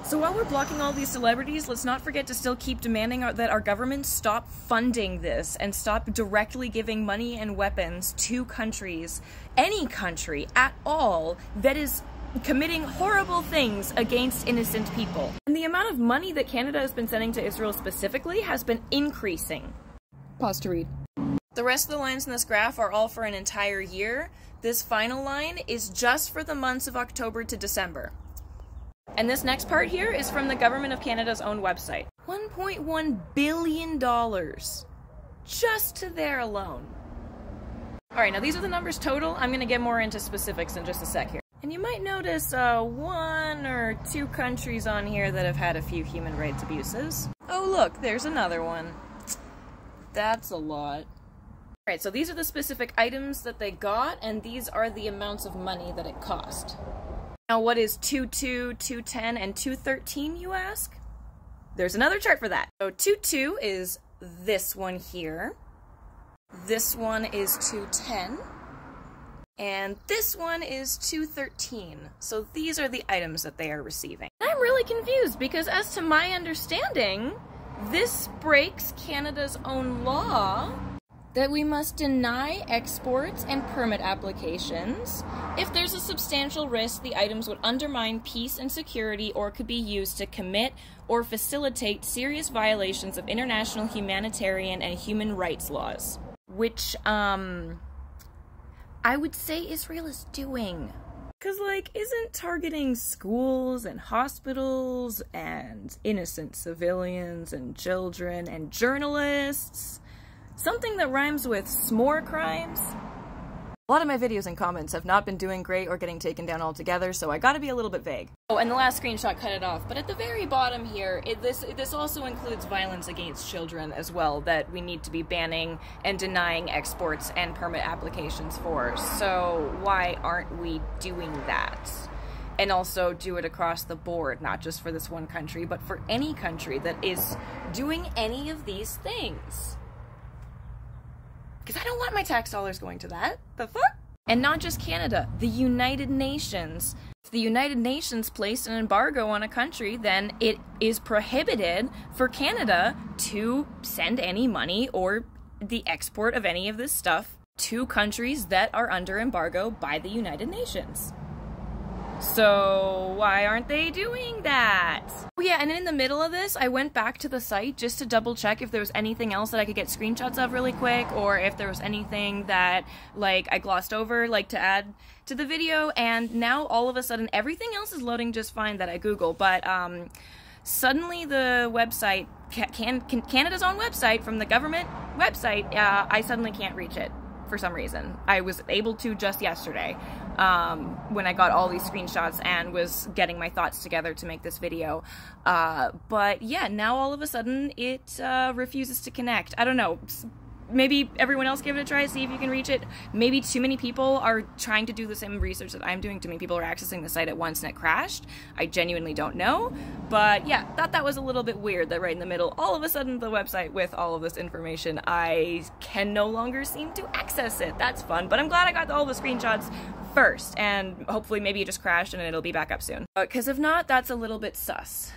So while we're blocking all these celebrities, let's not forget to still keep demanding that our government stop funding this and stop directly giving money and weapons to countries, any country at all, that is committing horrible things against innocent people. And the amount of money that Canada has been sending to Israel specifically has been increasing. Pause to read. The rest of the lines in this graph are all for an entire year. This final line is just for the months of October to December. And this next part here is from the Government of Canada's own website. $1.1 billion just to there alone. Alright, now these are the numbers total. I'm going to get more into specifics in just a sec here. And you might notice one or two countries on here that have had a few human rights abuses. Oh look, there's another one. That's a lot. Alright, so these are the specific items that they got, and these are the amounts of money that it cost. Now, what is 2.2, 2.10, and 2.13, you ask? There's another chart for that. So 2.2 is this one here. This one is 2.10. And this one is 2.13. So these are the items that they are receiving. I'm really confused because, as to my understanding, this breaks Canada's own law that we must deny exports and permit applications if there's a substantial risk the items would undermine peace and security or could be used to commit or facilitate serious violations of international humanitarian and human rights laws. Which, I would say Israel is doing. Because, like, isn't targeting schools and hospitals and innocent civilians and children and journalists something that rhymes with s'more crimes? A lot of my videos and comments have not been doing great or getting taken down altogether, so I gotta be a little bit vague. Oh, and the last screenshot cut it off, but at the very bottom here, this also includes violence against children as well, that we need to be banning and denying exports and permit applications for. So why aren't we doing that? And also do it across the board, not just for this one country, but for any country that is doing any of these things. Because I don't want my tax dollars going to that. The fuck? And not just Canada, the United Nations. If the United Nations placed an embargo on a country, then it is prohibited for Canada to send any money or the export of any of this stuff to countries that are under embargo by the United Nations. So why aren't they doing that? Oh yeah, and in the middle of this, I went back to the site just to double check if there was anything else that I could get screenshots of really quick, or if there was anything that, like, I glossed over, like, to add to the video, and now all of a sudden everything else is loading just fine that I Google, but suddenly the website, Canada's own website from the government website, I suddenly can't reach it. For some reason. I was able to just yesterday when I got all these screenshots and was getting my thoughts together to make this video. But yeah, now all of a sudden it refuses to connect. I don't know. Maybe everyone else give it a try, see if you can reach it. Maybe too many people are trying to do the same research that I'm doing. Too many people are accessing the site at once and it crashed. I genuinely don't know. But yeah, thought that was a little bit weird that right in the middle, all of a sudden the website with all of this information, I can no longer seem to access it. That's fun, but I'm glad I got all the screenshots first, and hopefully maybe it just crashed and it'll be back up soon. Because if not, that's a little bit sus.